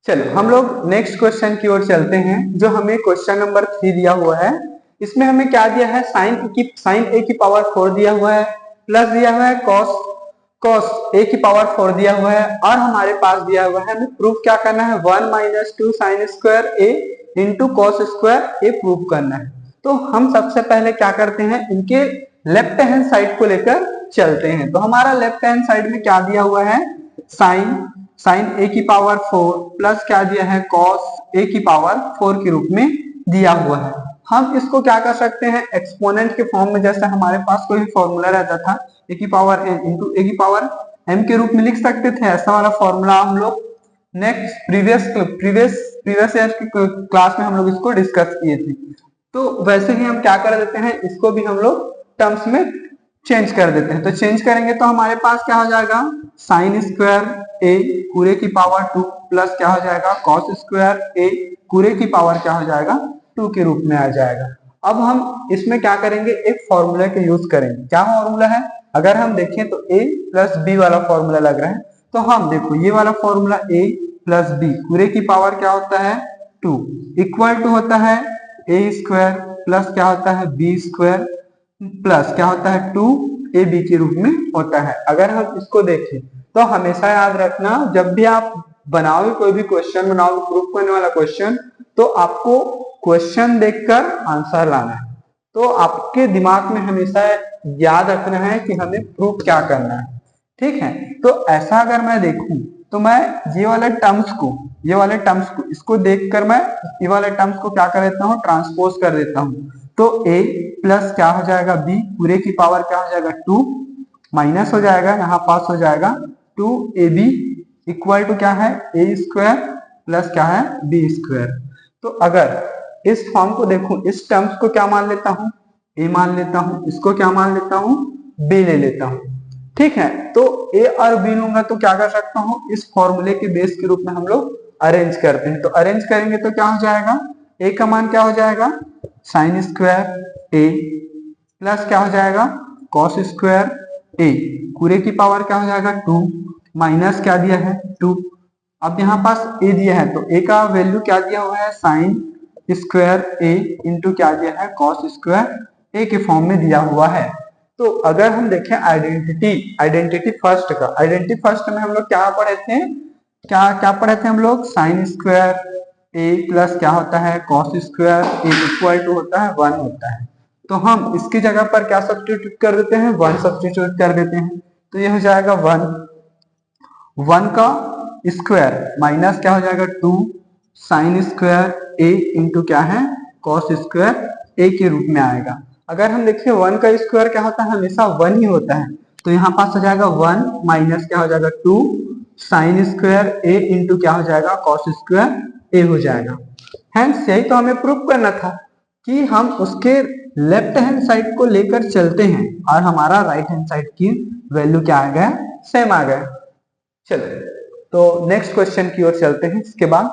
चलो हम लोग नेक्स्ट क्वेश्चन की ओर चलते हैं, जो हमें क्वेश्चन नंबर 3 दिया हुआ है। इसमें हमें क्या दिया है, साइन ए की पावर 4 दिया हुआ है, प्लस दिया हुआ है कॉस ए की पावर 4 दिया हुआ है, और हमारे पास दिया हुआ है हमें प्रूफ क्या करना है, 1 माइनस 2 साइन स्क्वायर ए इंटू कॉस स्क्वायर ए प्रूफ करना है। तो हम सबसे पहले क्या करते हैं, इनके लेफ्ट हैंड साइड को लेकर चलते हैं। तो हमारा लेफ्ट हैंड साइड में क्या दिया हुआ है, साइन ए की पावर 4 प्लस क्या दिया है, कॉस ए की पावर 4 के रूप में दिया हुआ है। हम इसको क्या कर सकते हैं, एक्सपोनेंट के फॉर्म में, जैसे हमारे पास कोई फॉर्मूला रहता था ए की पावर एन इंटू ए की पावर एम के रूप में लिख सकते थे। ऐसा वाला फॉर्मूला हम लोग नेक्स्ट प्रीवियस ईयर की क्लास में हम लोग इसको डिस्कस किए थे। तो वैसे ही हम क्या कर देते हैं, इसको भी हम लोग टर्म्स में चेंज कर देते हैं। तो चेंज करेंगे तो हमारे पास क्या हो जाएगा, साइन स्क्वायर ए पूरे की पावर 2 प्लस क्या हो जाएगा, कॉस स्क्वायर ए पूरे की पावर क्या हो जाएगा, 2 के रूप में आ जाएगा। अब हम इसमें क्या करेंगे, एक फॉर्मूला के यूज करेंगे। क्या फॉर्मूला है, अगर हम देखें तो a प्लस बी वाला फॉर्मूला लग रहा है। तो हम देखो ये वाला फॉर्मूला a प्लस बी पूरे की पावर क्या होता है, 2 इक्वल टू होता है ए स्क्वायर प्लस क्या होता है, बी स्क्वायर प्लस क्या होता है, 2ab के रूप में होता है। अगर हम इसको देखें तो हमेशा याद रखना, जब भी आप बनाओगे कोई भी क्वेश्चन बनाओगे प्रूफ करने वाला क्वेश्चन, तो आपको क्वेश्चन देखकर आंसर लाना है। तो आपके दिमाग में हमेशा याद रखना है कि हमें प्रूफ क्या करना है, ठीक है। तो ऐसा अगर मैं देखूं तो मैं ये वाले टर्म्स को इसको देखकर मैं ये वाले टर्म्स को क्या कर देता हूँ, ट्रांसपोज कर देता हूँ। तो a प्लस क्या हो जाएगा, b पूरे की पावर क्या हो जाएगा, 2 माइनस हो जाएगा, यहाँ पास हो जाएगा 2ab इक्वल टू क्या है, a स्क्वायर प्लस क्या है, b स्क्वायर। तो अगर इस फॉर्म को देखूं, इस टर्म्स को क्या मान लेता हूं, a मान लेता हूं, इसको क्या मान लेता हूं, b ले लेता हूं, ठीक है। तो a और b लूंगा तो क्या कर सकता हूं, इस फॉर्मूले के बेस के रूप में हम लोग अरेंज करते हैं। तो अरेंज करेंगे तो क्या हो जाएगा, a का मान क्या हो जाएगा, साइन स्क्वायर a प्लस क्या हो जाएगा, कॉस स्क्वायर a पूरे की पावर क्या हो जाएगा, 2 माइनस क्या दिया है, 2। अब यहाँ पास a दिया है तो a का वैल्यू क्या दिया हुआ है, साइन स्क्वायर a इंटू क्या दिया है, कॉस स्क्वायर a के फॉर्म में दिया हुआ है। तो अगर हम देखें आइडेंटिटी फर्स्ट में हम लोग क्या पढ़े थे, क्या पढ़े थे हम लोग, साइन स्क्वायर a प्लस क्या होता है, cos square a equal to होता है 1 होता है। तो हम इसकी जगह पर क्या सब्स्टिट्यूट कर देते हैं, 1 सब्स्टिट्यूट कर देते हैं। तो ये हो जाएगा 1 का स्क्वायर माइनस क्या हो जाएगा, 2 साइन स्क्वायर a इंटू क्या है, कॉस स्क्वायर a के रूप में आएगा। अगर हम देखें 1 का स्क्वायर क्या होता है, हमेशा 1 ही होता है। तो यहाँ पास हो जाएगा 1 माइनस क्या हो जाएगा, 2 साइन स्क्वायर a इंटू क्या हो जाएगा, कॉस स्क्वायर a हो जाएगा। हैंस यही तो हमें प्रूफ करना था कि हम उसके लेफ्ट हैंड साइड को लेकर चलते हैं और हमारा राइट हैंड साइड की वैल्यू क्या आ गया, सेम आ गया। चलो तो नेक्स्ट क्वेश्चन की ओर चलते हैं। इसके बाद